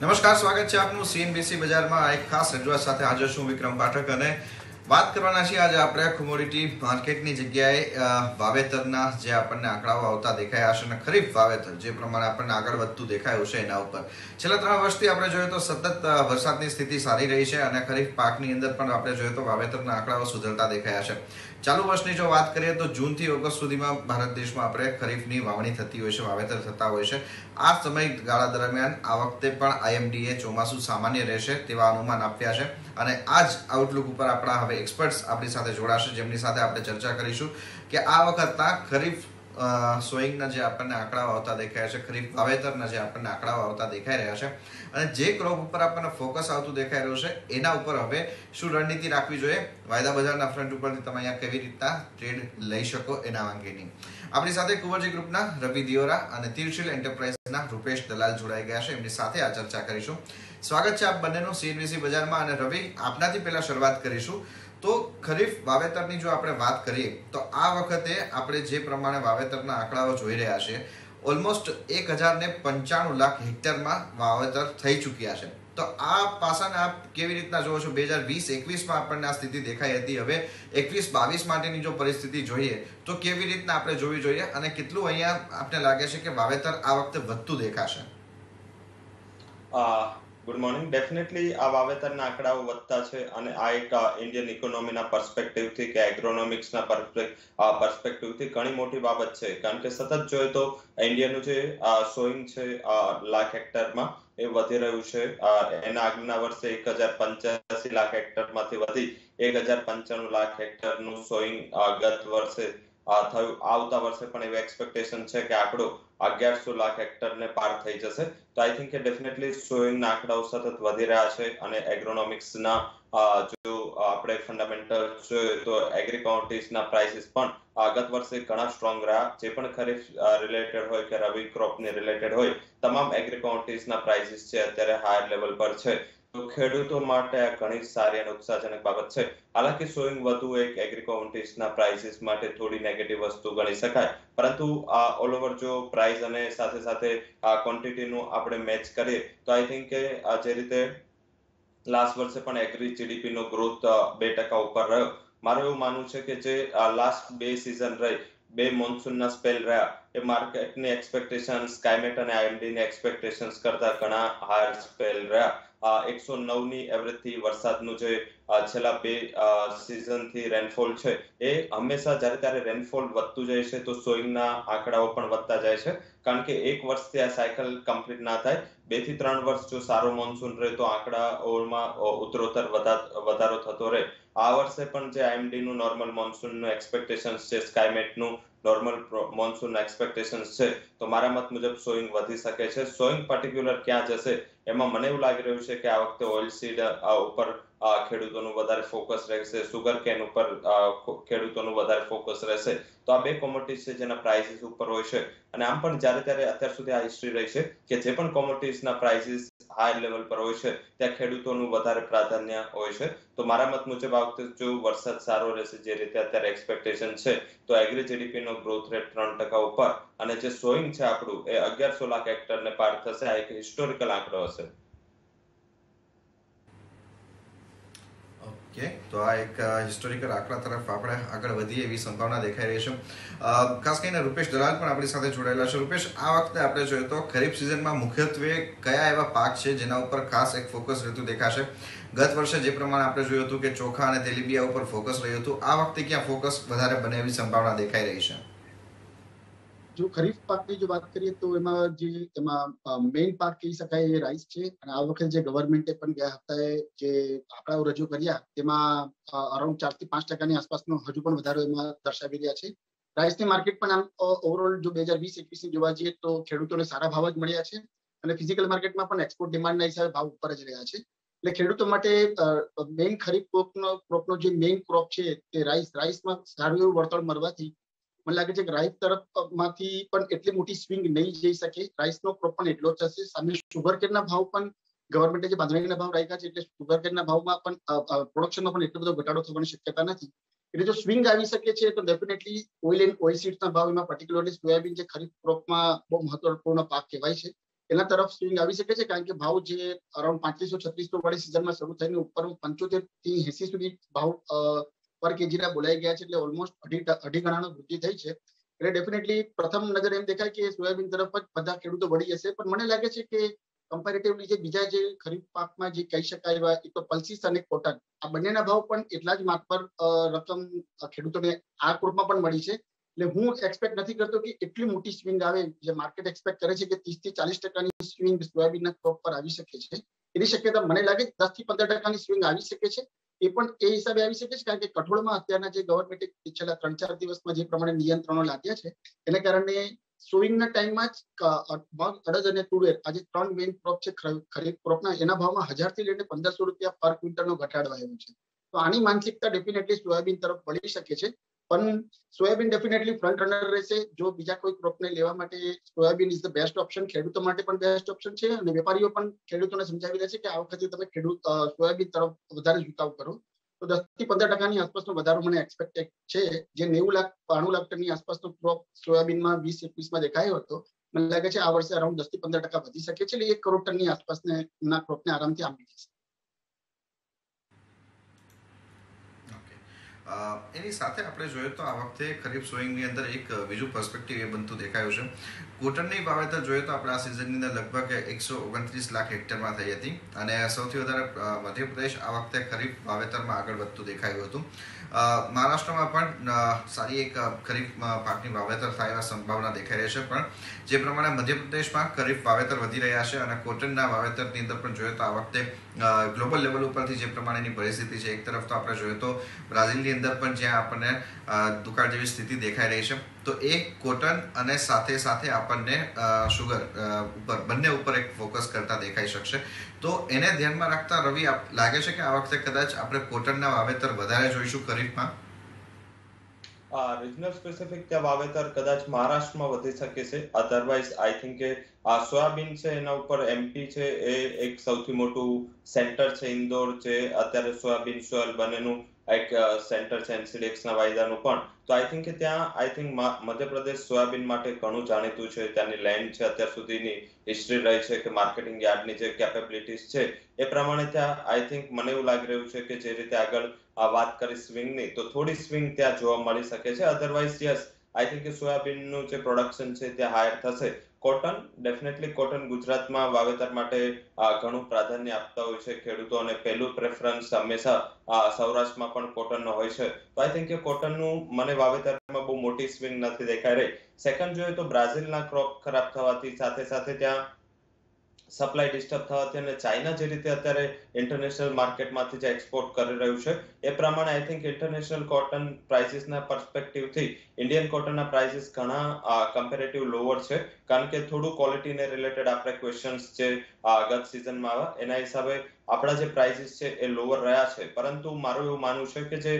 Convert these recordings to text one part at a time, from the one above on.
નમસ્કાર, સ્વાગત છે આપનું સીએનબીસી બજારમાં એક ખાસ રજૂઆત સાથે હાજર છું વિક્રમ પાઠક અને વાત કરવાના છીએ આજે આપણે કોમોડિટી માર્કેટની જગ્યાએ વાવેતરના જે આપણને આંકડાઓ આવતા દેખાયા હશે અને ખરીફ વાવેતર જે પ્રમાણે આપણને આગળ વધતું દેખાયું છે એના ઉપર છેલ્લા 3 વર્ષથી આપણે જોઈએ તો સતત વરસાદની સ્થિતિ સારી રહી છે અને ખરીફ પાકની અંદર પણ આપણે જોઈએ તો વાવેતરના આંકડાઓ સુધરતા દેખાયા છે. ચાલુ વર્ષની જો વાત કરીએ તો જૂનથી ઓગસ્ટ સુધીમાં ભારત દેશમાં આપણે ખરીફની વાવણી થતી હોય છે, વાવેતર થતા હોય છે. આ સમયગાળા દરમિયાન આ વખતે પણ આઈએમડીએ ચોમાસું સામાન્ય રહેશે તેવા અનુમાન આપ્યા છે અને આ જ આઉટલુક ઉપર આપણા હવે એક્સપર્ટ્સ આપણી સાથે જોડાશે, જેમની સાથે આપણે ચર્ચા કરીશું કે આ વખતના ખરીફ સોઈંગના જે આપણને આંકડાઓ આવતા દેખાય છે, ખરીફ વાવેતરના જે આપણને આંકડાઓ આવતા દેખાઈ રહ્યા છે અને જે ક્રોપ ઉપર આપણને ફોકસ આવતું દેખાઈ રહ્યું છે એના ઉપર હવે શું રણનીતિ રાખવી જોઈએ, વાયદા બજારના ફ્રન્ટ ઉપરથી તમે અહીંયા કેવી રીતના ટ્રેડ લઈ શકો એના અંગેની આપણી સાથે કુંવરજી ગ્રુપના રવિ દિયોરા અને તીરશીલ એન્ટરપ્રાઇઝના રૂપેશ દલાલ જોડાઈ ગયા છે. એમની સાથે આ ચર્ચા કરીશું. સ્વાગત છે આપ બંનેનું સીએનબીસી બજારમાં. અને રવિ, આપનાથી પહેલા શરૂઆત કરીશું. તો ખરીફ વાવેતરની જો આપણે વાત કરીએ તો આ વખતે આપણે જે પ્રમાણે વાવેતરના આંકડાઓ જોઈ રહ્યા છે, ઓલમોસ્ટ 1095 લાખ હેક્ટરમાં વાવેતર થઈ ચૂક્યા છે. તો આ પાસાને આપ કેવી રીતના જોવો છો? 2020-21માં આપણને આ સ્થિતિ દેખાઈ હતી. હવે 21-22 માટેની જો પરિસ્થિતિ જોઈએ તો કેવી રીતના આપણે જોવી જોઈએ અને કેટલું અહીંયા આપને લાગે છે કે વાવેતર આ વખતે વધતું દેખાશે? Good morning. ડેફિનેટલી આ વાવેતરના આંકડાઓ વધતા છે અને આ એક ઇન્ડિયન ઇકોનોમીના પર્સપેક્ટિવથી કે એગ્રોનોમિક્સના પર્સપેક્ટિવથી ઘણી મોટી બાબત છે, કારણ કે સતત જોઈએ તો ઇન્ડિયાનું જે સોઈંગ છે લાખ હેક્ટરમાં એ વધી રહ્યું છે. એના આગળના વર્ષે 1085 લાખ હેક્ટરમાંથી વધી 1095 લાખ હેક્ટરનું સોઈંગ ગત વર્ષે થયું. આવતા વર્ષે પણ એવી એક્સપેક્ટેશન છે કે આંકડો 1100 લાખ હેક્ટરને પાર થઈ જશે. તો આઈ થિંક કે ડેફિનેટલી સોઈંગના આંકડાઓ સતત વધી રહ્યા છે અને એગ્રોનોમિક્સના જો આપણે ફંડામેન્ટલ જોઈએ તો એગ્રી કોમોડિટીઝના પ્રાઇસીસ પણ ગત વર્ષે ઘણા સ્ટ્રોંગ રહ્યા. જે પણ ખરીફ રિલેટેડ હોય કે રવિ ક્રોપને રિલેટેડ હોય, તમામ એગ્રી કોમોડિટીઝના પ્રાઇસીસ છે અત્યારે હાયર લેવલ પર છે. તો ખેડૂતો માટે આ ઘણી સારી અને ઉત્સાહજનક બાબત છે. હાલાકી સોઈંગ વધુ એક એગ્રી કોમોડિટીઝના પ્રાઇસીસ માટે થોડી નેગેટિવ વસ્તુ ગણી શકાય, પરંતુ ઓલ ઓવર જો પ્રાઇસ અને સાથે સાથે ક્વોન્ટિટીનું આપણે મેચ કરીએ તો આઈ થિંક કે જે રીતે લાસ્ટ વર્ષે પણ એગ્રી જીડીપીનો ગ્રોથ 2% ઉપર રહ્યો. મારું એવું માનવું છે કે જે લાસ્ટ 2 સિઝન રહી, 2 મોન્સૂનના સ્પેલ રહ્યા, એ માર્કેટની એક્સપેક્ટેશન, સ્કાયમેટ અને આઈએમડીની એક્સપેક્ટેશન્સ કરતા ઘણા હાયર સ્પેલ રહ્યા. 109ની એવરેજથી વરસાદનું જે છેલ્લા 2 સિઝનથી રેનફોલ છે એ હંમેશા જ્યારે ત્યારે રેનફોલ વધતું જાય છે તો સોઈંગના આંકડાઓ પણ વધતા જાય છે, કારણ કે એક વર્ષથી આ સાયકલ કમ્પ્લીટ ના થાય. 2 થી 3 વર્ષ જો સારો મોન્સૂન રહે તો આંકડાઓમાં ઉત્તરોત્તર વધારો થતો રહે. આ વર્ષે પણ જે આઈએમડીનું નોર્મલ મોન્સૂનનું એક્સપેક્ટેશન્સ છે, સ્કાયમેટનું નોર્મલ મોન્સૂન એક્સપેક્ટેશન્સ છે, તો મારા મત મુજબ સોઈંગ વધી શકે છે. સોઈંગ પર્ટિક્યુલર ક્યાં જશે એમાં મને એવું લાગી રહ્યું છે કે આ વખતે ઓઇલ સીડ ઉપર ખેડૂતોનું વધારે ફોકસ રહેશે, સુગર કેન ઉપર ખેડૂતોનું વધારે ફોકસ રહેશે. તો આ 2 કોમોડિટીઝ છે જેના પ્રાઇસીસ ઉપર હોય છે. અને આમ પણ જ્યારે ત્યારે અત્યાર સુધી આ હિસ્ટ્રી રહી છે કે જે પણ કોમોડિટીઝના પ્રાઇસીસ હાયર લેવલ પર હોય છે ત્યાં ખેડૂતોનું વધારે પ્રાધાન્ય હોય છે. તો મારા મત મુજબ આ વખતે જો વરસાદ સારો રહેશે જે રીતે અત્યારે એક્સપેક્ટેશન છે, તો એગ્રી જીડીપીનો ગ્રોથ રેટ 3% ઉપર અને જે સોઈંગ છે આપણું એ 1100 લાખ હેક્ટરને પાર થશે. આ એક હિસ્ટોરિકલ આંકડો હશે. ઓકે, તો આ એક હિસ્ટોરિકલ આંકડા તરફ આપણે આગળ વધીએ એવી સંભાવના દેખાઈ રહી છે. ખાસ કરીને રૂપેશ દલાલ પણ આપણી સાથે જોડાયેલા છે. રૂપેશ, આ વખતે આપણે જોઈએ તો ખરીફ સિઝનમાં મુખ્યત્વે કયા એવા પાક છે જેના ઉપર ખાસ એક ફોકસ રહેતું દેખાશે? ગત વર્ષે જે પ્રમાણે આપણે જોયું હતું કે ચોખા અને તેલીબિયા ઉપર ફોકસ રહ્યું હતું, આ વખતે ક્યાં ફોકસ વધારે બને એવી સંભાવના દેખાઈ રહી છે? જો ખરીફ પાકની જો વાત કરીએ તો એમાં મેઇન પાક કહી શકાય એ રાઈસ છે. અને આ વખતે જે ગવર્મેન્ટે પણ ગયા હપ્તાએ જે આંકડાઓ રજૂ કર્યા તેમાં અરાઉન્ડ 4 થી 5% આસપાસનો હજુ પણ વધારો એમાં દર્શાવી રહ્યા છે. રાઈસની માર્કેટ પણ આમ ઓવરઓલ જો 2020-21 જોવા જઈએ તો ખેડૂતોને સારા ભાવ જ મળ્યા છે અને ફિઝિકલ માર્કેટમાં પણ એક્સપોર્ટ ડિમાન્ડના હિસાબે ભાવ ઉપર જ રહ્યા છે. એટલે ખેડૂતો માટે મેઇન ખરીફ ક્રોપનો જે મેઇન ક્રોપ છે તે રાઈસમાં સારું એવું વળતર મળવાથી મને લાગે છે કે રાઈસ તરફમાંથી પણ એટલી મોટી સ્વિંગ નહીં જઈ શકે. રાઈસનો ક્રોપ પણ એટલો જ થશે. સામે શુગર કેનના ભાવ પણ ગવર્મેન્ટે જે બાંધણીના ભાવ રાખ્યા છે એટલે શુગર કેનના ભાવમાં પણ પ્રોડક્શનમાં પણ એટલો બધો ઘટાડો થવાની શક્યતા નથી. એટલે જો સ્વિંગ આવી શકે છે તો ડેફિનેટલી ઓઇલ એન્ડ ઓઇલ સીડ્સના ભાવ, એમાં પર્ટિક્યુલરલી સોયાબીન જે ખરીફ ક્રોપમાં બહુ મહત્વપૂર્ણ પાક કહેવાય છે, એના તરફ સ્વિંગ આવી શકે છે, કારણ કે ભાવ જે અરાઉન્ડ 3500-3600 વાળી સિઝનમાં શરૂ થઈને ઉપર 75 થી 80 સુધી ભાવ પર કેજીના બોલાઈ ગયા છે, એટલે ઓલમોસ્ટ અઢી ગણાનો વૃદ્ધિ થઈ છે. એટલે ડેફિનેટલી પ્રથમ નજર એમ દેખાય કે સોયાબીન તરફ જ બધા ખેડૂતો વળી જશે, પણ મને લાગે છે કે કમ્પેરેટિવલી જે બીજા જે ખરીફ પાકમાં જે કહી શકાય એવા એક તો પલ્સીસ અને કોટન, આ બંનેના ભાવ પણ એટલા જ માપ પર રકમ ખેડૂતોને આ ક્રોપમાં પણ મળી છે. એટલે હું એક્સપેક્ટ નથી કરતો કે એટલી મોટી સ્વિંગ આવે, જે માર્કેટ એક્સપેક્ટ કરે છે કે 30% થી 40% સ્વિંગ સોયાબીનના ક્રોપ પર આવી શકે છે. એની શક્યતા મને લાગે 10 થી 15% સ્વિંગ આવી શકે છે. એ પણ એ હિસાબે આવી શકે છે કારણ કે કઠોળમાં અત્યારના જે ગવર્મેન્ટે છેલ્લા 3-4 દિવસમાં જે પ્રમાણે નિયંત્રણો લાદ્યા છે, એને કારણે સોવિંગના ટાઈમમાં જ મગ, અડદ અને તુવેર, આજે 3 મેઇન ક્રોપ છે ખરીફ ક્રોપના, એના ભાવમાં 1000 થી લઈને 1500 રૂપિયા પર ક્વિન્ટલનો ઘટાડો આવ્યો છે. તો આની માનસિકતા ડેફિનેટલી સોયાબીન તરફ વળી શકે છે. પણ સોયાબીન ડેફિનેટલી ફ્રન્ટ રનર રહેશે. જો બીજા કોઈ ક્રોપને લેવા માટે soybean is the best option, ખેડૂતો માટે પણ બેસ્ટ ઓપ્શન છે, અને વેપારીઓ પણ ખેડૂતોને સમજાવી રહ્યા છે કે આ વખતે તમે સોયાબીન તરફ વધારે ઝુકાવ કરો. તો 10 થી 15% આસપાસનો વધારો મને એક્સપેક્ટ છે. જે 90 લાખ 92 લાખ ટનની આસપાસનો ક્રોપ સોયાબીનમાં 2021માં દેખાયો હતો, મને લાગે છે આ વર્ષે અરાઉન્ડ 10 થી 15% વધી શકે છે. એટલે 1 કરોડ ટનની આસપાસના ક્રોપને આરામથી આંબી જશે. એની સાથે આપણે જોઈએ તો આ વખતે ખરીફ સોઈંગની અંદર એક બીજું પર્સપેક્ટિવ એ બનતું દેખાયું છે. કોટનની વાવેતર જોઈએ તો આપણે આ સિઝનની અંદર લગભગ 129 લાખ હેક્ટરમાં થઈ હતી, અને સૌથી વધારે મધ્યપ્રદેશ આ વખતે ખરીફ વાવેતરમાં આગળ વધતું દેખાયું હતું. મહારાષ્ટ્રમાં પણ સારી એક ખરીફ પાકની વાવેતર થાય એવા સંભાવના દેખાઈ રહી છે, પણ જે પ્રમાણે મધ્યપ્રદેશમાં ખરીફ વાવેતર વધી રહ્યા છે અને કોટનના વાવેતરની અંદર પણ જોઈએ તો આ વખતે ગ્લોબલ લેવલ ઉપરથી જે પ્રમાણેની પરિસ્થિતિ છે, એક તરફ તો આપણે જોઈએ તો બ્રાઝિલની અંદર પણ જ્યાં આપણને દુકાળ જેવી સ્થિતિ દેખાઈ રહી છે, તો એ કોટન અને સાથે સાથે આપણને શુગર ઉપર બંને ઉપર એક ફોકસ કરતા દેખાઈ શકશે. તો એને ધ્યાનમાં રાખતા રવિ, લાગે છે કે આ વખતે કદાચ આપણે કોટનના વાવેતર વધારે જોઈશું ખરીફમાં? રિજનલ સ્પેસિફિક ત્યાં વાવેતર કદાચ મહારાષ્ટ્રમાં વધી શકે છે. અધરવાઇઝ આઈ થિંક કે આ સોયાબીન છે એના ઉપર એમપી છે એ એક સૌથી મોટું સેન્ટર છે. ઇન્દોર છે અત્યારે સોયાબીન સોયલ બંનેનું એક સેન્ટર છે એનસીડીએક્સના વાયદાનું પણ. તો આઈ થિંક કે ત્યાં મધ્યપ્રદેશ સોયાબીન માટે ઘણું જાણીતું છે. ત્યાંની લેન્ડ છે, અત્યાર સુધીની હિસ્ટ્રી રહી છે કે માર્કેટિંગ યાર્ડની જે કેપેબિલિટીઝ છે એ પ્રમાણે ત્યાં આઈ થિંક મને એવું લાગી રહ્યું છે કે જે રીતે આગળ વાત કરી સ્વિંગની, તો થોડી સ્વિંગ ત્યાં જોવા મળી શકે છે. અધરવાઇઝ યસ, આઈ થિંક કે સોયાબીનનું જે પ્રોડક્શન છે ત્યાં હાયર થશે. કોટન, ડેફિનેટલી કોટન ગુજરાતમાં વાવેતર માટે ઘણું પ્રાધાન્ય આપતા હોય છે ખેડૂતો, અને પહેલું પ્રેફરન્સ હંમેશા સૌરાષ્ટ્રમાં પણ કોટનનો હોય છે. તો આઈ થિંક કે કોટનનું મને વાવેતરમાં બહુ મોટી સ્વિંગ નથી દેખાઈ રહી. સેકન્ડ જોઈએ તો બ્રાઝિલના ક્રોપ ખરાબ થવાથી સાથે સાથે ત્યાં સપ્લાય ડિસ્ટર્બ થવાથી અને ચાઇના જે રીતે અત્યારે ઇન્ટરનેશનલ માર્કેટમાંથી જે એક્સપોર્ટ કરી રહ્યું છે એ પ્રમાણે આઈ થિંક ઇન્ટરનેશનલ કોટન પ્રાઇસીસના પર્સપેક્ટિવથી ઇન્ડિયન કોટનના પ્રાઇસીસ ઘણા કમ્પેરેટિવ લોઅર છે, કારણ કે થોડું ક્વોલિટીને રિલેટેડ આપણે ક્વેશ્ચન્સ જે ગત સિઝનમાં આવ્યા એના હિસાબે આપણા જે પ્રાઇસીસ છે એ લોઅર રહ્યા છે. પરંતુ મારું એવું માનવું છે કે જે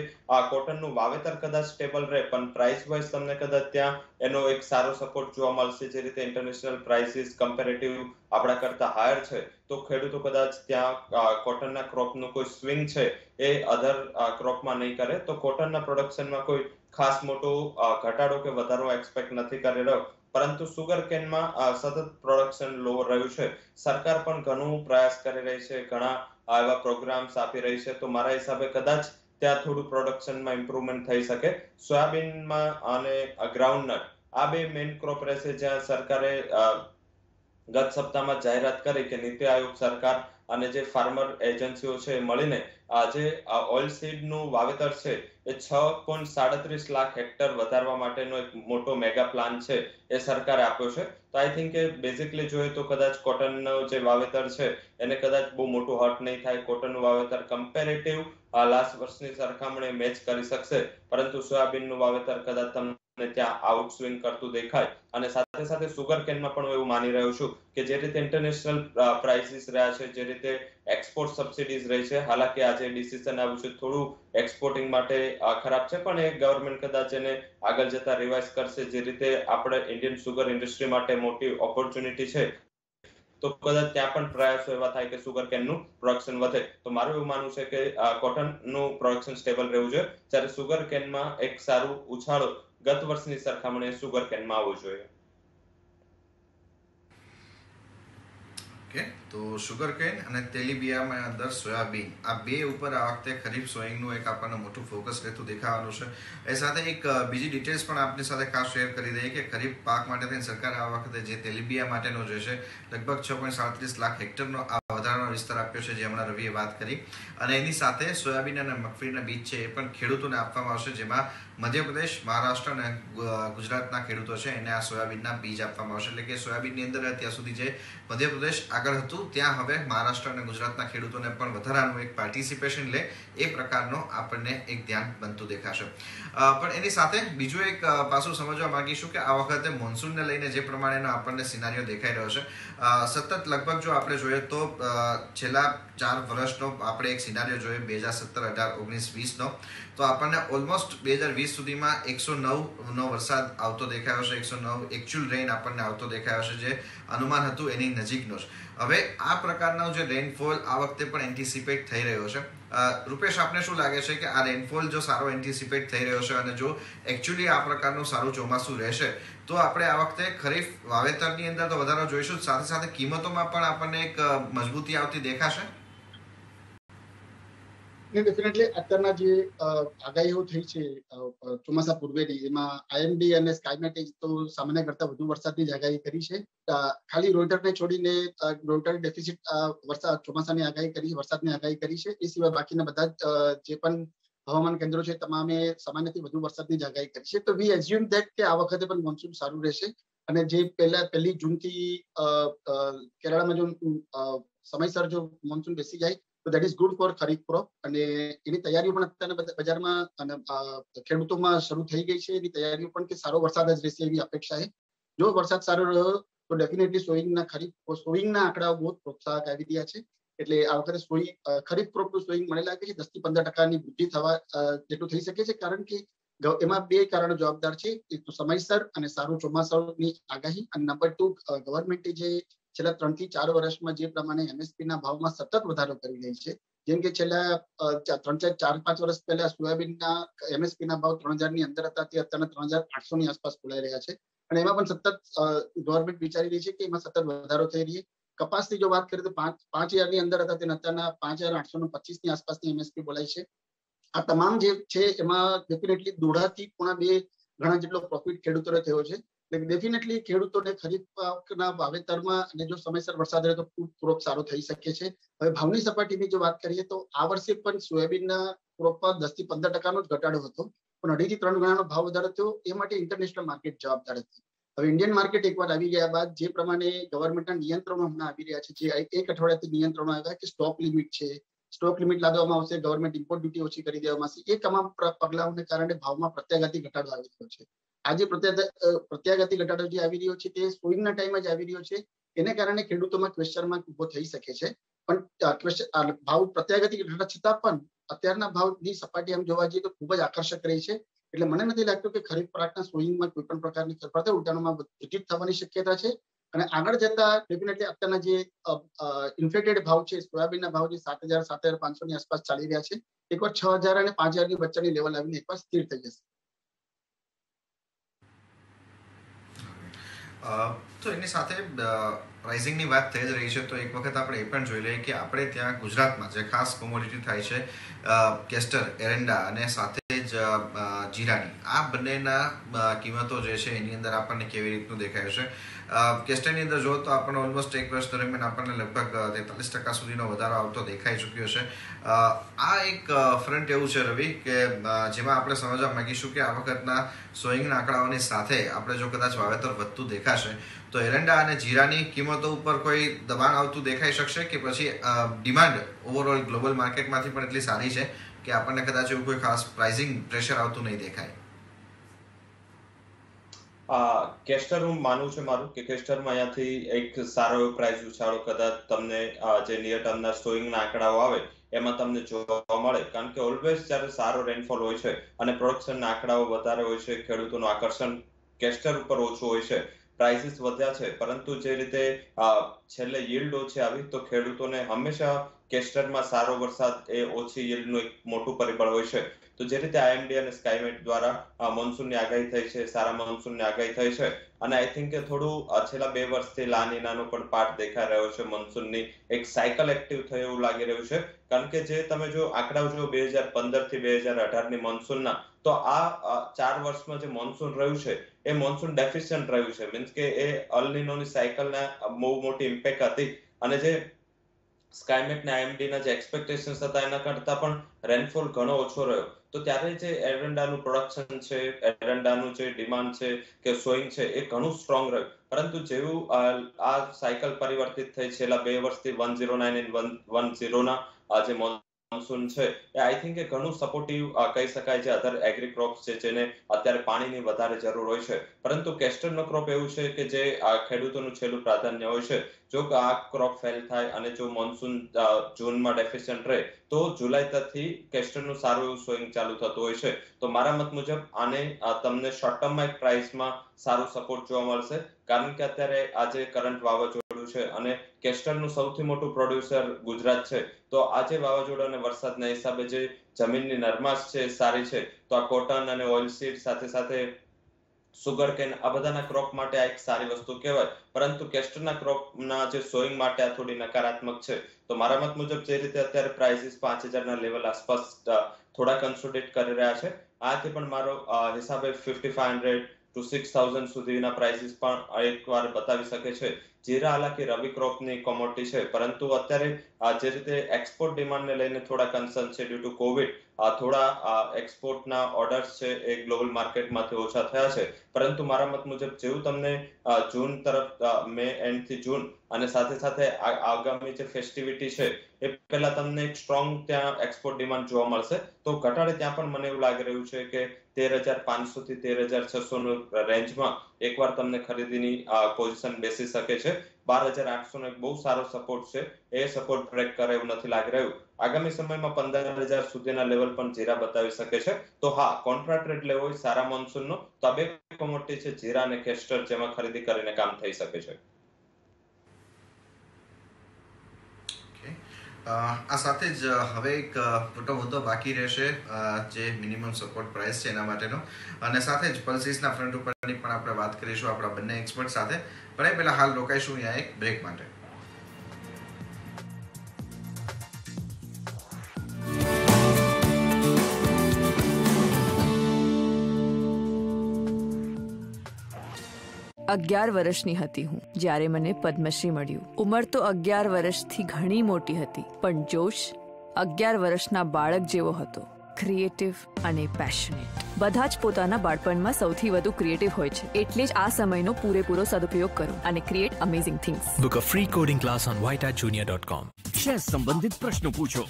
કોટનનું વાવેતર કદાચ સ્ટેબલ રહે, પણ પ્રાઇસ વાઇઝ તમને કદાચ ત્યાં એનો એક સારો સપોર્ટ જોવા મળશે. જે રીતે ઇન્ટરનેશનલ પ્રાઇસીસ કમ્પેરેટિવ આપણા કરતા હાયર છે, તો ખેડૂતો કદાચ ત્યાં કોટનના ક્રોપનું કોઈ સ્વિંગ છે એ અધર ક્રોપમાં નહીં કરે. તો કોટનના પ્રોડક્શનમાં કોઈ ખાસ મોટો ઘટાડો કે વધારો એક્સપેક્ટ નથી કરી રહ્યો. પરંતુ સુગર કેનમાં સતત પ્રોડક્શન લો રહ્યું છે. સરકાર પણ ઘણું પ્રયાસ કરી રહી છે, ઘણા એવા પ્રોગ્રામ્સ આપી રહી છે. તો મારા હિસાબે કદાચ ત્યાં થોડું પ્રોડક્શનમાં ઇમ્પ્રુવમેન્ટ થઈ શકે. સોયાબીનમાં અને ગ્રાઉન્ડનટ આ બે મેઇન ક્રોપ રહેશે જ્યાં સરકારે ગત સપ્તાહમાં જાહેરાત કરી કે નીતિ આયોગ સરકાર અને જે ફાર્મર એજન્સીઓ છે મળીને જે ઓઇલ સીડનું વાવેતર છે એ 6.37 લાખ હેક્ટર વધારવા માટેનો એક મોટો મેગા પ્લાન છે એ સરકારે આપ્યો છે. તો આઈ થિંક કે બેઝિકલી જોઈએ તો કદાચ કોટનનું જે વાવેતર છે એને કદાચ બહુ મોટું હર્ટ નહીં થાય. કોટનનું વાવેતર કમ્પેરેટિવ લાસ્ટ વર્ષની સરખામણીએ મેચ કરી શકશે, પરંતુ સોયાબીનનું વાવેતર કદાચ તમને ત્યાં આઉટસ્વિંગ કરતું દેખાય. અને સાથે સાથે સુગર કેનમાં પણ હું એવું માની રહ્યો છું કે જે રીતે ઇન્ટરનેશનલ પ્રાઇસીસ રહ્યા છે, જે રીતે એક્સપોર્ટ સબસિડીઝ રહી છે, હાલાકી આજે ડિસિઝન આવ્યું છે થોડું એક્સપોર્ટિંગ માટે ખરાબ છે, પણ એ ગવર્મેન્ટ કદાચ એને આગળ જતા રિવાઇઝ કરશે. જે રીતે આપણે ઇન્ડિયન સુગર ઇન્ડસ્ટ્રી માટે મોટી ઓપોર્ચ્યુનિટી છે, તો કદાચ ત્યાં પણ પ્રયાસો એવા થાય કે સુગર કેનનું પ્રોડક્શન વધે. તો મારું એવું માનવું છે કે કોટનનું પ્રોડક્શન સ્ટેબલ રહેવું જોઈએ, જ્યારે સુગર કેનમાં એક સારું ઉછાળો ગત વર્ષની સરખામણીએ સુગર કેનમાં આવવું જોઈએ. ઓકે, તો સુગર કેન અને તેલીબિયામાં અંદર સોયાબીન આ બે ઉપર આ વખતે ખરીફ સોઈંગનું એક આપણને મોટું ફોકસ રહેતું દેખાવાનું છે. એ સાથે એક બીજી ડિટેલ્સ પણ આપની સાથે ખાસ શેર કરી દઈએ કે ખરીફ પાક માટે થઈને સરકારે આ વખતે જે તેલીબિયા માટેનો જે છે લગભગ 6.37 લાખ હેક્ટરનો આ વધારાનો વિસ્તાર આપ્યો છે, જે હમણાં રવિએ વાત કરી. અને એની સાથે સોયાબીન અને મગફળીના બીજ છે એ પણ ખેડૂતોને આપવામાં આવશે, જેમાં મધ્યપ્રદેશ, મહારાષ્ટ્ર અને ગુજરાતના ખેડૂતો છે એને આ સોયાબીનના બીજ આપવામાં આવશે. એટલે કે સોયાબીનની અંદર અત્યાર સુધી જે મધ્યપ્રદેશ આગળ હતું ત્યાં હવે મહારાષ્ટ્ર અને ગુજરાતના ખેડૂતોને પણ વધારાનું એક પાર્ટિસિપેશન લે એ પ્રકારનો આપણને એક ધ્યાન બનતું દેખાશે. પણ એની સાથે બીજું એક પાસું સમજવા માંગીશું કે આ વખતે મોન્સૂનને લઈને જે પ્રમાણેનો આપણને સિનારીઓ દેખાઈ રહ્યો છે, સતત લગભગ જો આપણે જોઈએ તો છેલ્લા 4 વર્ષનો આપણે એક સિનારીઓ જોઈએ 2017, 18, 19, 20નો, તો આપણને ઓલમોસ્ટ 2020 સુધીમાં 109નો વરસાદ આવતો દેખાયો છે. 109 એકચ્યુઅલ રેઇન આપણને આવતો દેખાયો છે, જે અનુમાન હતું એની નજીકનો જ. હવે આ પ્રકારનો જે રેનફોલ આ વખતે પણ એન્ટિસિપેટ થઈ રહ્યો છે. રૂપેશ, આપને શું લાગે છે કે આ રેનફોલ જો સારો એન્ટિસિપેટ થઈ રહ્યો છે અને જો એકચ્યુઅલી આ પ્રકારનું સારું ચોમાસું રહેશે તો આપણે આ વખતે ખરીફ વાવેતરની અંદર તો વધારો જોઈશું, સાથે સાથે કિંમતોમાં પણ આપણને એક મજબૂતી આવતી દેખાશે? ડેફિનેટલી અત્યારના જે આગાહીઓ થઈ છે ચોમાસા પૂર્વેની, એમાં આઈએમડી અને સ્કાયમેટે તો સામાન્ય કરતા વધુ વરસાદની જ આગાહી કરી છે. ખાલી રોઈટરને છોડીને રોઈટર ડેફિસિટ વરસાદ ચોમાસાની આગાહી કરી, વરસાદની આગાહી કરી છે. એ સિવાય બાકીના બધા જે પણ હવામાન કેન્દ્રો છે તમામે સામાન્યથી વધુ વરસાદની જ આગાહી કરી છે. તો વી એઝ્યુમ ધેટ કે આ વખતે પણ મોન્સૂન સારું રહેશે અને જે પહેલી જૂનથી કેરળમાં જો સમયસર જો મોન્સૂન બેસી જાય તો that is good for kharif crop. અને એની તૈયારીઓ પણ અત્યારે બજારમાં અને ખેડૂતોમાં શરૂ થઈ ગઈ છે. એની તૈયારીઓ પણ કે સારો વરસાદ જ રહેશે એવી અપેક્ષા છે. જો વરસાદ સારો રહ્યો તો ડેફિનેટલી સોઈંગના આંકડાઓ બહુ પ્રોત્સાહક આવી રહ્યા છે. એટલે આ વખતે ખરીફ ક્રોપનું સોઈંગ મને લાગે છે 10 થી 15% વૃદ્ધિ થવા જેટલું થઈ શકે છે. કારણ કે એમાં બે કારણો જવાબદાર છે. એક તો સમયસર અને સારું ચોમાસાની આગાહી, અને નંબર 2 ગવર્મેન્ટે જે છેલ્લા 3 થી 4 વર્ષમાં જે પ્રમાણે એમએસપી ના ભાવમાં સતત વધારો કરી રહી છે. જેમ કે છેલ્લા 4-5 વર્ષ પહેલા સોયાબીનના એમએસપી ના ભાવ 3000 ની અંદર હતા, તે અત્યારે 3800 ની આસપાસ બોલાઈ રહ્યા છે. અને એમાં પણ સતત ગવર્મેન્ટ વિચારી રહી છે કે એમાં સતત વધારો થઈ રહી છે. કપાસની જો વાત કરીએ તો 5000 ની અંદર હતા, તે અત્યારના 5825 ની આસપાસની એમએસપી બોલાય છે. આ તમામ જે છે એમાં ડેફિનેટલી 1.5 થી 1.5 ગણા જેટલો પ્રોફિટ ખેડૂતોને થયો છે. ડેફિનેટલી ખેડૂતોને ખરીફ પાકના વાવેતરમાં અને જો સમયસર વરસાદ રહે તો ખૂબ ક્રોપ સારો થઈ શકે છે. હવે ભાવની સપાટીની જો વાત કરીએ તો આ વર્ષે પણ સોયાબીનના ક્રોપમાં 10 થી 15% જ ઘટાડો હતો, પણ 2.5 થી 3 ગણાનો ભાવ વધારો થયો. એ માટે ઇન્ટરનેશનલ માર્કેટ જવાબદાર હતી. હવે ઇન્ડિયન માર્કેટ એકવાર આવી ગયા બાદ જે પ્રમાણે ગવર્મેન્ટના નિયંત્રણો હમણાં આવી રહ્યા છે, જે એક અઠવાડિયાથી નિયંત્રણો આવ્યા કે સ્ટોક લિમિટ લાદવામાં આવશે, ગવર્મેન્ટ ઇમ્પોર્ટ ડ્યુટી ઓછી કરી દેવામાં આવશે. એ તમામ પગલાઓને કારણે ભાવમાં પ્રત્યાઘાતી ઘટાડો આવી રહ્યો છે. આજે પ્રત્યાઘાતી ઘટાડો જે આવી રહ્યો છે તે સોઈંગના ટાઈમે જ આવી રહ્યો છે. એને કારણે ખેડૂતોમાં ક્વેશ્ચન માર્ક ઉભો થઈ શકે છે. પણ ભાવ પ્રત્યાઘાતી ઘટાડા છતાં પણ અત્યારના ભાવની સપાટી આમ જોવા જઈએ તો ખૂબ જ આકર્ષક રહી છે. એટલે મને નથી લાગતું કે ખરીફ પાકના સોઈંગમાં કોઈ પણ પ્રકારની ફેરફાર થાય. ઉલટાણોમાં વૃદ્ધિ થવાની શક્યતા છે. અને આગળ જતા ડેફિનેટલી અત્યારના જે ઇન્ફ્લેટેડ ભાવ છે, સોયાબીનના ભાવ જે 7,000-7,500 ની આસપાસ ચાલી રહ્યા છે, એકવાર 6,000 અને 5,000 ની વચ્ચેની લેવલ આવીને એકવાર સ્થિર થઈ જશે. તો એની સાથે પ્રાઇસિંગની વાત થઈ જ રહી છે, તો એક વખત આપણે એ પણ જોઈ લઈએ કે આપણે ત્યાં ગુજરાતમાં જે ખાસ કોમોડિટી થાય છે કેસ્ટર, એરંડા અને સાથે જ જીરાની, આ બંનેના કિંમતો જે છે એની અંદર આપણને કેવી રીતનું દેખાય છે. કેસ્ટરની અંદર જો તો આપણને ઓલમોસ્ટ એક વર્ષ દરમિયાન આપણને લગભગ 43% સુધીનો વધારો આવતો દેખાઈ ચૂક્યો છે. આ એક ફ્રન્ટ એવું છે રવિ કે જેમાં આપણે સમજવા માંગીશું કે આ વખતના સોઈંગના આંકડાઓની સાથે આપણે જો કદાચ વાવેતર વધતું દેખાશે તો એરંડા અને જીરાની કિંમતો ઉપર કોઈ દબાણ આવતું દેખાઈ શકશે કે પછી ડિમાન્ડ ઓવરઓલ ગ્લોબલ માર્કેટમાંથી પણ એટલી સારી છે કે આપણને કદાચ એવું કોઈ ખાસ પ્રાઇસિંગ પ્રેશર આવતું નહીં દેખાય? કેસ્ટર હું માનું છું મારું કે કેસ્ટરમાં અહીંયાથી એક સારો એવો પ્રાઇસ ઉછાળો કદાચ તમને જે નિયર ટર્મના સોઈંગના આંકડાઓ આવે એમાં તમને જોવા મળે. કારણ કે ઓલવેઝ જ્યારે સારો રેનફોલ હોય છે અને પ્રોડક્શનના આંકડાઓ વધારે હોય છે, ખેડૂતોનું આકર્ષણ કેસ્ટર ઉપર ઓછું હોય છે, પ્રાઇસીસ વધ્યા છે, પરંતુ જે રીતે છેલ્લે યીલ્ડ ઓછી આવી તો ખેડૂતોને હંમેશા કેસ્ટરમાં સારો વરસાદ એ ઓછી યીલ્ડનું એક મોટું પરિબળ હોય છે. તો જે રીતે આઈએમડી અને સ્કાયમેટ દ્વારા મોન્સૂનની આગાહી થઈ છે, સારા મોન્સૂનની આગાહી થઈ છે, અને આઈ થિંક કે થોડું છેલ્લા 2 વર્ષથી લાનીનાનો પણ પાર્ટ દેખાઈ રહ્યો છે, મોન્સૂનની એક સાયકલ એક્ટિવ થઈ એવું લાગી રહ્યું છે. કારણ કે જે તમે જો આંકડાઓ જો 2015 થી 2018 ની મોન્સૂનના, તો આ 4 વર્ષમાં જે મોન્સૂન રહ્યું છે એ મોન્સૂન ડેફિશિયન્ટ રહ્યું છે. મીન્સ કે એ અલ નીનોની સાયકલના બહુ મોટી ઇમ્પેક્ટ હતી, અને જે સ્કાયમેટ ને આઈએમડી ના જે એક્સપેક્ટેશન્સ હતા એના કરતા પણ રેનફોલ ઘણો ઓછો રહ્યો. તો ત્યારે જે એરંડાનું પ્રોડક્શન છે, એરંડાનું જે ડિમાન્ડ છે કે સોઈંગ છે, એ ઘણું સ્ટ્રોંગ રહ્યું. પરંતુ જેવું આ સાયકલ પરિવર્તિત થઈ છેલ્લા 2 વર્ષથી 109 અને 110 ના જે મોન્સૂન છે, એ આઈ થિંક કે ઘણું સપોર્ટિવ કહી શકાય છે અધર એગ્રી ક્રોપ્સ છે, જેને અત્યારે પાણીની વધારે જરૂર હોય છે. પરંતુ કેસ્ટરનો ક્રોપ એવું છે કે જે ખેડૂતોનું છેલ્લું પ્રાધાન્ય હોય છે. જો આ ક્રોપ ફેલ થાય અને જો મોન્સૂન જૂનમાં ડેફિશિયન્ટ રહે, તો જુલાઈ થી કેસ્ટરનું સારું એવું સોઈંગ ચાલુ થતું હોય છે. તો મારા મત મુજબ આને તમને શોર્ટ ટર્મમાં એક પ્રાઇસમાં સારું સપોર્ટ જોવા મળશે. કારણ કે અત્યારે આજે કરંટ વાવાઝોડું છે અને કેસ્ટરનું સૌથી મોટું પ્રોડ્યુસર ગુજરાત છે. તો આજે વાવાઝોડા અને વરસાદના હિસાબે જે જમીનની નરમાશ છે સારી છે, તો આ કોટન અને ઓઇલસીડ સાથે સાથે સુગર કેન આ બધાના ક્રોપ માટે આ એક સારી વસ્તુ કહેવાય. પરંતુ કેસ્ટરના ક્રોપના જે સોઈંગ માટે આ થોડી નકારાત્મક છે. તો મારા મત મુજબ જે રીતે અત્યારે પ્રાઇસીસ 5000 ના લેવલ આસપાસ થોડા કન્સોલિડેટ કરી રહ્યા છે, આથી પણ મારો હિસાબે 5500 ટુ 6000 સુધીના પ્રાઇસીસ પણ એકવાર બતાવી શકે છે. જીરા હાલાકી રવિ ક્રોપની કોમોડિટી છે, પરંતુ અત્યારે જે રીતે એક્સપોર્ટ ડિમાન્ડને લઈને થોડા કન્સર્ન છે ડ્યુ ટુ કોવિડ, થોડા એક્સપોર્ટના ઓર્ડર્સ છે એ ગ્લોબલ માર્કેટમાંથી ઓછા થયા છે. પરંતુ મારા મત મુજબ જેવું તમને જૂન તરફ મે એન્ડ થી જૂન અને સાથે સાથે આગામી જે ફેસ્ટિવિટી છે એ પહેલા તમને એક સ્ટ્રોંગ ત્યાં એક્સપોર્ટ ડિમાન્ડ જોવા મળશે. તો ઘટાડે ત્યાં પણ મને એવું લાગી રહ્યું છે કે 13500 થી 13600 નો રેન્જમાં એકવાર તમને ખરીદીની પોઝિશન બેસી શકે છે. 12800 નો એક બહુ સારો સપોર્ટ છે, એ સપોર્ટ બ્રેક કરે એવું નથી લાગી રહ્યું. આગામી સમયમાં 15000 સુધીના લેવલ પણ જીરા બતાવી શકે છે. તો હા, કોન્ટ્રાક્ટ રેટ લેવો હોય સારા મોન્સૂનનો, તો આ બે કોમોડિટી છે જીરા અને કેસ્ટર, જેમાં ખરીદી કરીને કામ થઈ શકે છે. આ સાથે જ હવે એક મોટો મુદ્દો બાકી રહેશે, જે મિનિમમ સપોર્ટ પ્રાઇસ છે એના માટેનો, અને સાથે જ પલ્સીસના ફ્રન્ટ ઉપરની પણ આપણે વાત કરીશું આપણા બંને એક્સપર્ટ સાથે. પણ એ પહેલા હાલ રોકાઈશું અહીંયા એક બ્રેક માટે. અગિયાર વર્ષની હતી હું જ્યારે મને પદ્મશ્રી મળ્યું. ઉંમર તો 11 વર્ષથી ઘણી મોટી હતી, પણ જોશ 11 વર્ષના બાળક જેવો હતો. ક્રિએટિવ અને પેશનેટ. બધા જ પોતાના બાળપણમાં સૌથી વધુ ક્રિએટિવ હોય છે, એટલે જ આ સમયનો પૂરેપૂરો સદુપયોગ કરો અને create amazing things. Book a free coding class on whitehatjunior.com. Share સંબંધિત પ્રશ્નો પૂછો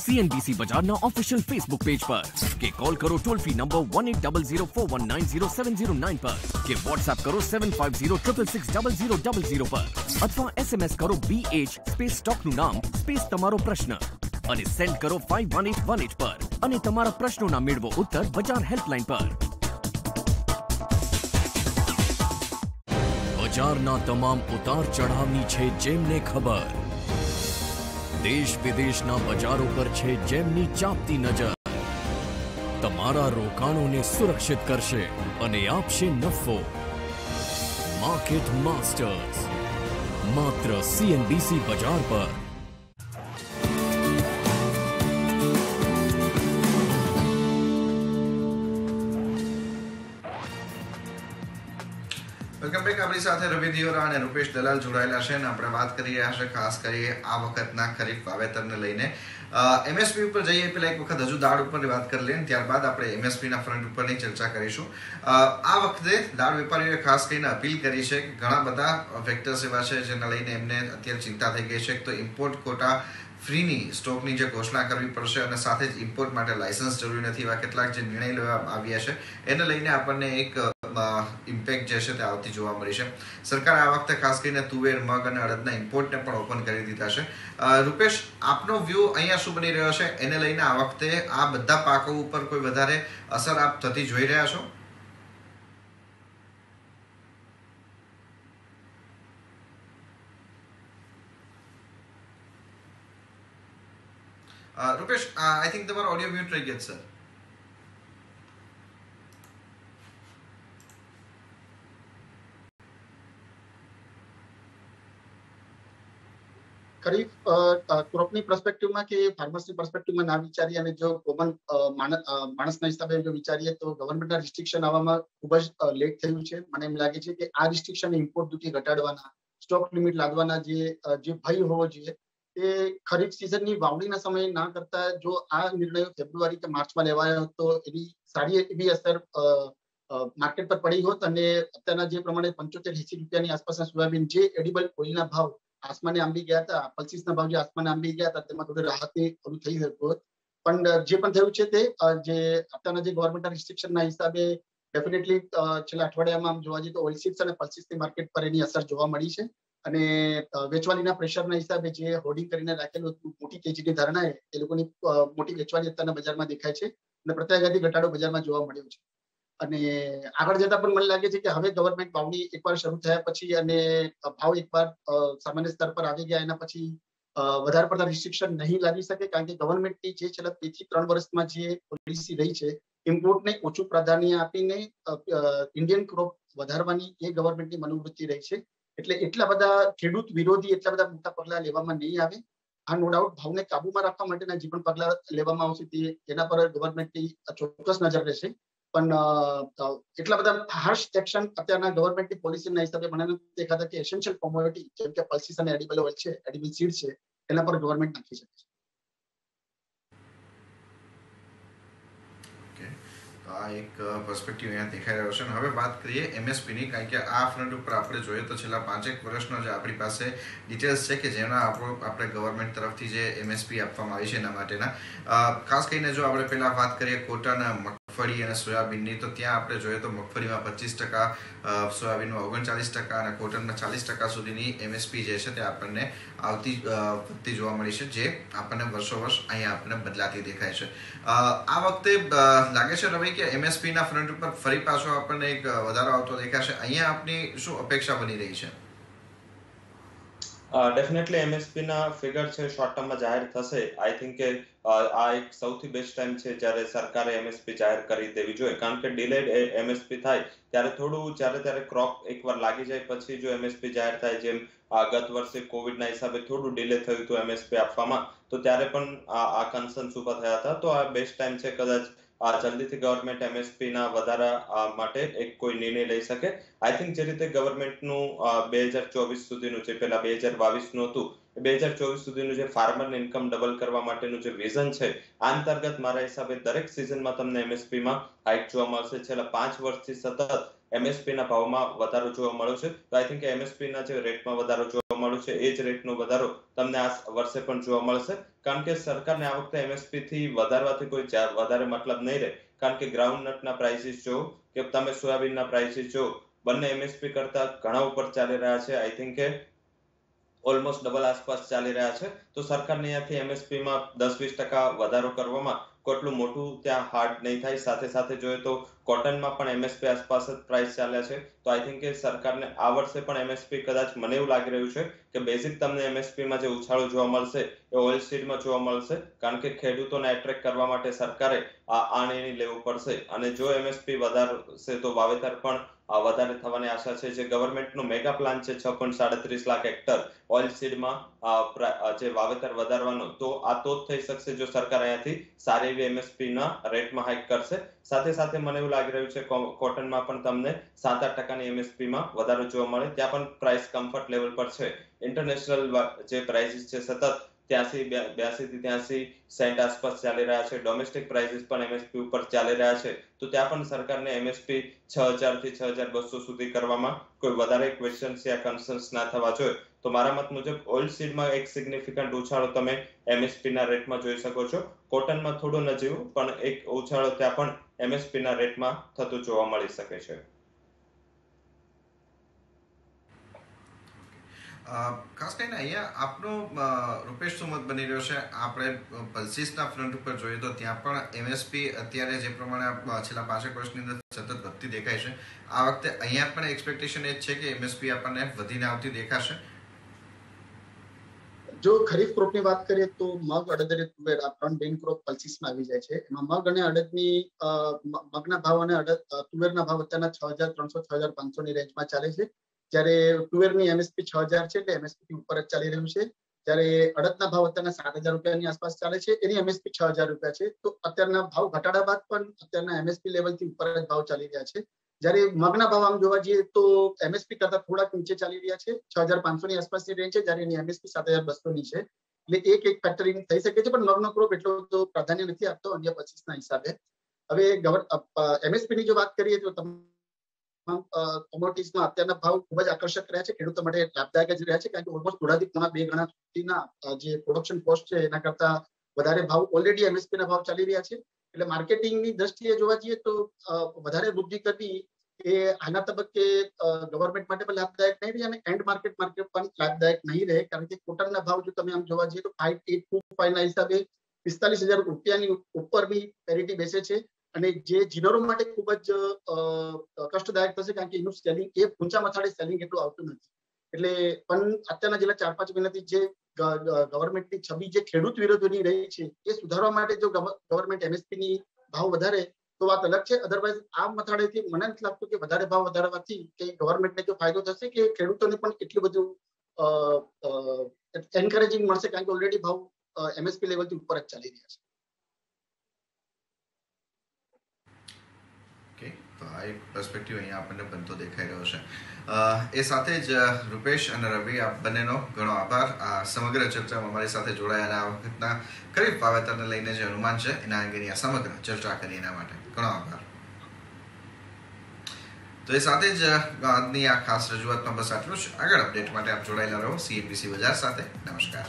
સીએનબીસી બજારના ઓફિશિયલ ફેસબુક પેજ પર, કે કોલ કરો ટોલ ફ્રી નંબર 180041907009 પર, કે વોટ્સએપ કરો 7506660000 પર, અથવા એસએમએસ કરો BH સ્પેસ સ્ટોકનું નામ સ્પેસ તમારો પ્રશ્ન અને સેન્ડ કરો 51818 પર, અને તમારા પ્રશ્નોના મેળવો ઉત્તર બજાર હેલ્પલાઇન પર. બજારના તમામ ઉતાર ચઢાવની છે જેમને ખબર. દેશ વિદેશના બજારો પર છે જેમની ચાંપતી નજર. તમારા રોકાણોને સુરક્ષિત કરશે અને આપશે નફો. માર્કેટ માસ્ટર્સ, માત્ર સીએનબીસી બજાર પર. Welcome back. આપણી સાથે રવિ દિયોરા અને રૂપેશ દલાલ જોડાયેલા છે અને આપણે વાત કરી રહ્યા છે ખાસ કરી આ વખતના ખરીફ વાવેતરને લઈને. એમએસપી ઉપર જઈએ પહેલા એક વખત હજુ દાળ ઉપરની વાત કરી લઈએ, ત્યારબાદ આપણે એમએસપીના ફ્રન્ટ ઉપરની ચર્ચા કરીશું. આ વખતે દાળ વેપારીઓએ ખાસ કરીને અપીલ કરી છે કે ઘણા બધા ફેક્ટર્સ એવા છે જેના લઈને એમને અત્યારે ચિંતા થઈ ગઈ છે. તો ઇમ્પોર્ટ કોટા ફ્રીની સ્ટોકની જે ઘોષણા કરવી પડશે, અને સાથે જ ઇમ્પોર્ટ માટે લાયસન્સ જરૂરી નથી, એવા કેટલાક જે નિર્ણય લેવામાં આવ્યા છે એને લઈને આપણને એક ઇમ્પેક્ટ જે છે તે આવતી જોવા મળી છે. સરકારે આ વખતે ખાસ કરીને તુવેર, મગ અને અડદના ઇમ્પોર્ટને પણ ઓપન કરી દીધા છે. રૂપેશ, આપનો વ્યૂ અહીંયા શું બની રહ્યો છે એને લઈને? આ વખતે આ બધા પાકો ઉપર કોઈ વધારે અસર આપ થતી જોઈ રહ્યા છો? રૂપેશ, આઈ થિંક તમારો ઓડિયો મ્યુટ રહી ગયો સર. ખરીફ ક્રોપની પર્સપેક્ટિવમાં કે ફાર્મર્સની પર્સપેક્ટિવમાં ના વિચારીએ અને જો કોમન માણસના હિસાબે જો વિચારીએ તો ગવર્મેન્ટના રિસ્ટ્રિક્શન આવવામાં ખૂબ જ લેટ થયું છે. મને એમ લાગે છે કે આ રિસ્ટ્રિક્શન ઇમ્પોર્ટ ડ્યુટી ઘટાડવાના, સ્ટોક લિમિટ લાદવાના જે ભય હોવો જોઈએ એ ખરીફ સિઝનની વાવણીના સમયે ના કરતા જો આ નિર્ણયો ફેબ્રુઆરી કે માર્ચમાં લેવાયો તો એની સારી એવી અસર માર્કેટ પર પડી હોત અને અત્યારના જે પ્રમાણે 75-80 રૂપિયાની આસપાસના સોયાબીન જે એડિબલ ઓઇલના ભાવ આસમાને આંબી ગયા હતા, પલ્સીસના ભાવ જે આસમાને આંબી ગયા હતા તેમાં થોડી રાહતની થોડું થઈ શકતું હોત. પણ જે પણ થયું છે તે જે અત્યારના જે ગવર્મેન્ટના રિસ્ટ્રિક્શનના હિસાબે ડેફિનેટલી છેલ્લા અઠવાડિયામાં આમ જોવા જઈએ તો ઓઇલસીડ્સ અને પલ્સીસની માર્કેટ પર એની અસર જોવા મળી છે. અને વેચવાલીના પ્રેશરના હિસાબે જે હોર્ડિંગ કરીને રાખેલું મોટી તેજીની ધારણાએ એ લોકોની મોટી વેચવાલી અત્યારના બજારમાં દેખાય છે અને પ્રત્યાઘાતી ઘટાડો બજારમાં જોવા મળ્યો છે. અને આગળ જતા પણ મને લાગે છે કે હવે ગવર્મેન્ટ વાવણી એકવાર શરૂ થયા પછી અને ભાવ એકવાર સામાન્ય સ્તર પર આવી ગયા એના પછી વધારે પડતા રિસ્ટ્રિક્શન નહીં લાગી શકે, કારણ કે ગવર્મેન્ટની જે છેલ્લા 2 થી 3 વર્ષમાં જે પોલિસી રહી છે ઇમ્પોર્ટને ઓછું પ્રાધાન્ય આપીને ઇન્ડિયન ક્રોપ વધારવાની એ ગવર્મેન્ટની મનોવૃત્તિ રહી છે. એટલે એટલા બધા ખેડૂત વિરોધી એટલા બધા મોટા પગલા લેવામાં નહીં આવે. આ નો ડાઉટ ભાવને કાબુમાં રાખવા માટેના જે પણ પગલા લેવામાં આવશે તેના પર ગવર્મેન્ટની ચોક્કસ નજર રહેશે. પણ એટલા બધા હાર્શ એક્શન અત્યારના ગવર્મેન્ટની પોલિસીના હિસાબે મને નથી દેખાતા કે એસેન્શિયલ કોમોડિટી જેમ કે પલ્સીસ અને એડિબલ ઓઇલ છે, એડિબલ સીડ છે, એના પર ગવર્મેન્ટ નાખી શકે છે. આ એક પર્સપેક્ટિવ અહીંયા દેખાઈ રહ્યો છે. હવે વાત કરીએ એમએસપીની, કારણ કે આ ફ્રન્ટ ઉપર આપણે જોઈએ તો છેલ્લા 5-1 વર્ષનો જે આપણી પાસે ડિટેલ્સ છે કે જેના આપણે ગવર્મેન્ટ તરફથી જે એમએસપી આપવામાં આવી છે એના માટેના, ખાસ કરીને જો આપણે પહેલા વાત કરીએ કોટન, મગફળી અને સોયાબીનની, તો ત્યાં આપણે જોઈએ તો મગફળીમાં 25%, સોયાબીનમાં 39% અને કોટનમાં 40% સુધીની એમએસપી જે છે તે આપણને વધતી જોવા મળી છે, જે આપણને વર્ષો વર્ષ અહીંયા આપણને બદલાતી દેખાય છે. આ વખતે લાગે છે રવિ કે એમએસપી ના ફ્રન્ટ ઉપર ફરી પાછો આપણને એક વધારો આવતો દેખાશે. અહીંયા આપની શું અપેક્ષા બની રહી છે? ડેફિનેટલી એમએસપી ના ફિગર છે શોર્ટ ટર્મમાં જાહેર થશે. આઈ થિંક કે આ એક સૌથી બેસ્ટ ટાઈમ છે જ્યારે સરકારે એમએસપી જાહેર કરી દેવી જોઈએ, કારણ કે ડિલેડ એમએસપી થાય ત્યારે થોડું ત્યારે ક્રોપ એકવાર લાગી જાય પછી જો એમએસપી જાહેર થાય, જેમ ગત વર્ષે કોવિડના હિસાબે થોડું ડિલે થયું હતું એમએસપી આપવામાં, તો ત્યારે પણ આ કન્સર્ન્સ ઉભા થયા હતા. તો આ બેસ્ટ ટાઈમ છે, કદાચ જલ્દીથી ગવર્મેન્ટ એમએસપી ના વધારા માટે એક કોઈ નિર્ણય લઈ શકે. આઈ થિંક જે રીતે ગવર્મેન્ટનું 2024 સુધીનું જે પેલા 2022 નું હતું, 2024 સુધીનું જે ફાર્મર ઇન્કમ ડબલ કરવા માટેનું જે વિઝન છે, આ અંતર્ગત મારા હિસાબે દરેક સિઝનમાં તમને એમએસપી માં હાઇક જોવા મળશે. છેલ્લા 5 વર્ષથી સતત એમએસપી ના ભાવમાં વધારો જોવા મળ્યો છે. તો આઈ થિંક એમએસપી ના જે રેટમાં વધારો જોવા મળ્યો છે એ જ રેટનો વધારો તમને આ વર્ષે પણ જોવા મળશે, કારણ કે સરકારને આ વખતે એમએસપી થી વધારવાથી કોઈ વધારે મતલબ નહીં રહે, કારણ કે ગ્રાઉન્ડ નટના પ્રાઇસીસ જો કે તમે સોયાબીનના પ્રાઇસીસ જો, બંને એમએસપી કરતા ઘણા ઉપર ચાલી રહ્યા છે. આઈ થિંક કે ઓલમોસ્ટ ડબલ આસપાસ ચાલી રહ્યા છે. તો સરકારને અહીંયાથી એમએસપી માં 10-20% વધારો કરવામાં કેટલું મોટું ત્યાં હાર્ડ નહીં થાય. સાથે સાથે જોઈએ તો કોટનમાં પણ એમએસપી આસપાસ જ પ્રાઇસ ચાલ્યા છે. તો આઈ થિંક કે સરકારને આ વર્ષે પણ એમએસપી કદાચ મને એવું લાગી રહ્યું છે કે બેઝિક તમને એમએસપી માં જે ઉછાળો જોવા મળશે એ ઓઇલ સીડમાં જોવા મળશે, કારણ કે ખેડૂતોને એટ્રેક્ટ કરવા માટે સરકારે આ નિર્ણય લેવો પડશે. અને જો એમએસપી વધારશે તો વાવેતર પણ વધારે થવાની આશા છે. જે ગવર્મેન્ટનો મેગા પ્લાન છે 6.37 લાખ હેક્ટર ઓઇલ સીડમાં જે વાવેતર વધારવાનો, તો આ તો જ થઈ શકશે જો સરકાર અહીંયાથી સારી એવી એમએસપી ના રેટમાં હાઇક કરશે. સાથે સાથે મને એવું લાગી રહ્યું છે કોટનમાં પણ તમને 7-8% એમએસપી માં વધારો જોવા મળે. ત્યાં પણ પ્રાઇસ કમ્ફર્ટ લેવલ પર છે. ઇન્ટરનેશનલ જે પ્રાઇસીસ છે સતત 82 થી 83 સેન્ટ આસપાસ ચાલી રહ્યા છે. ડોમેસ્ટિક પ્રાઇસીસ પણ એમએસપી ઉપર ચાલી રહ્યા છે. તો ત્યાં પણ સરકારને એમએસપી 6000 થી 6200 સુધી કરવામાં કોઈ વધારે ક્વેશ્ચન્સ યા કન્સર્ન્સ ના થવા જોઈએ. તો મારા મત મુજબ ઓઇલ સીડમાં એક સિગ્નિફિકન્ટ ઉછાળો તમે એમએસપી ના રેટમાં જોઈ શકો છો. કોટનમાં થોડો નજીવું પણ એક ઉછાળો ત્યાં પણ એમએસપી ના રેટમાં થતું જોવા મળી શકે છે. ખાસ કરીને અહીંયા આપનો રૂપેશ શું મત બની રહ્યો છે? આપણે પલ્સીસના ફ્રન્ટ ઉપર જોઈએ તો ત્યાં પણ એમએસપી અત્યારે જે પ્રમાણે છેલ્લા 5 વર્ષની અંદર સતત વધતી દેખાય છે, આ વખતે અહીંયા પણ એક્સપેક્ટેશન એ જ છે કે એમએસપી આપણને વધીને આવતી દેખાશે. જો ખરીફ ક્રોપની વાત કરીએ તો મગ, અડદ અને તુવેર આ 3 મેઇન ક્રોપ પલ્સીસમાં આવી જાય છે. એમાં મગ અને અડદની મગના ભાવ અને તુવેરના ભાવ અત્યારના 6300-6500 ની રેન્જમાં ચાલે છે, જ્યારે તુવેરની એમએસપી 6000 છે, એટલે એમએસપી ઉપર જ ચાલી રહ્યું છે. જ્યારે અડદના ભાવ અત્યારના 7,000 રૂપિયાની આસપાસ ચાલે છે, એની એમએસપી 6,000 રૂપિયા છે. તો અત્યારના ભાવ ઘટાડા બાદ પણ અત્યારના એમએસપી લેવલથી ઉપર જ ભાવ ચાલી રહ્યા છે. જ્યારે મગના ભાવ આમ જોવા જઈએ તો એમએસપી કરતા થોડાક નીચે ચાલી રહ્યા છે, 6,500 ની આસપાસની રેન્જ છે, જ્યારે એની એમએસપી 7,200 ની છે. એટલે એક ફેક્ટરિંગ થઈ શકે છે, પણ મગનો ક્રોપ એટલો તો પ્રાધાન્ય નથી આપતો અન્ય પચીસના હિસાબે. હવે એમએસપી ની જો વાત કરીએ તો કોમોડિટીઝમાં અત્યારના ભાવ ખૂબ જ આકર્ષક રહ્યા છે, ખેડૂતો માટે લાભદાયક જ રહ્યા છે, કારણ કે ઓલમોસ્ટ થોડાથી પોણા 2 ગણા સુધીના જે પ્રોડક્શન કોસ્ટ છે એના કરતા વધારે ભાવ ઓલરેડી એમએસપી ના ભાવ ચાલી રહ્યા છે. એટલે માર્કેટિંગની દ્રષ્ટિએ જોવા જઈએ તો વધારે વૃદ્ધિ કરવી એ આના તબક્કે ગવર્મેન્ટ માટે પણ લાભદાયક નહીં રહે અને એન્ડ માર્કેટ પણ લાભદાયક નહીં રહે, કારણ કે કોટનના ભાવ જો તમે આમ જોવા જઈએ તો 5825 ના હિસાબે 45,000 રૂપિયાની ઉપરની પેરિટી બેસે છે. અને જે જીનરો માટે ખૂબ જ કષ્ટદાયક થશે, કારણ કે એનું સેલિંગ એ ઊંચા મથાળે સેલિંગ એટલું આવતું નથી. એટલે પણ અત્યારના છેલ્લા 4-5 મહિનાથી જે ગવર્મેન્ટની છબી જે ખેડૂત વિરોધીની રહી છે એ સુધારવા માટે જો ગવર્મેન્ટ એમએસપી ની ભાવ વધારે તો વાત અલગ છે. અધરવાઇઝ આ મથાળેથી મને નથી લાગતું કે વધારે ભાવ વધારવાથી કે ગવર્મેન્ટને જો ફાયદો થશે કે ખેડૂતોને પણ એટલું બધું એન્કરેજિંગ મળશે, કારણ કે ઓલરેડી ભાવ એમએસપી લેવલથી ઉપર જ ચાલી રહ્યા છે. તો આ એક પર્સપેક્ટિવ અહીંયા આપણને બનતો દેખાઈ રહ્યો છે. એ સાથે જ રૂપેશ અને રવિ આપ બંનેનો ઘણો આભાર. આ સમગ્ર ચર્ચામાં અમારી સાથે જોડાયા અને આ વખતના ખરીફ વાવેતરને લઈને જે અનુમાન છે એના અંગેની આ સમગ્ર ચર્ચા કરી એના માટે ઘણો આભાર. તો એ સાથે જ આજની આ ખાસ રજૂઆતમાં બસ આટલું જ. આગળ અપડેટ માટે આપ જોડાયેલા રહો CNBC બજાર સાથે. નમસ્કાર.